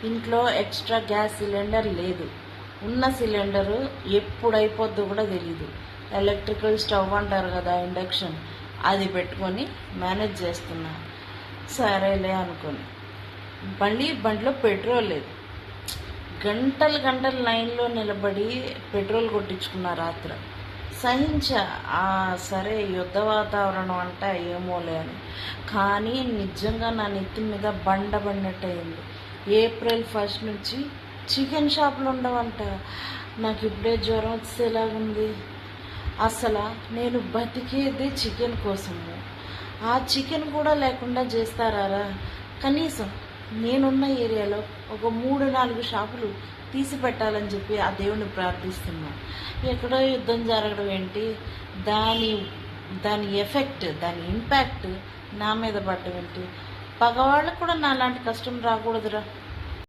ఇంట్లో extra gas cylinder లేదు. ఉన్న సిలిండరు ఎప్పుడు అయిపోద్దో కూడా తెలీదు. ఎలక్ట్రికల్ స్టవ్ అంటారు కదా, ఇండక్షన్, అది పెట్టుకొని మేనేజ్ చేస్తున్నా. సరేలే అనుకొని మళ్ళీ బండిలో పెట్రోల్ లేదు. గంటలు గంటలు లైన్లో నిలబడి పెట్రోల్ కొట్టించుకున్న రాత్రి. సహించా. సరే యుద్ధ వాతావరణం అంట ఏమోలే అని. కానీ నిజంగా నా నెత్తి మీద బండ పడినట్టు అయింది. ఏప్రిల్ 1 నుంచి చికెన్ షాపులు ఉండవంట. నాకు ఇప్పుడే జ్వరం వచ్చేలాగుంది. అసలు నేను బతికేది చికెన్ కోసము. ఆ చికెన్ కూడా లేకుండా చేస్తారా? కనీసం నేనున్న ఏరియాలో ఒక 3-4 షాపులు తీసి పెట్టాలని చెప్పి ఆ దేవుని ప్రార్థిస్తున్నా. ఎక్కడో యుద్ధం జరగడం ఏంటి, దాని ఎఫెక్ట్, దాని ఇంపాక్ట్ నా మీద పడడం ఏంటి? పగవాళ్ళకు కూడా నా లాంటి కష్టం రాకూడదురా.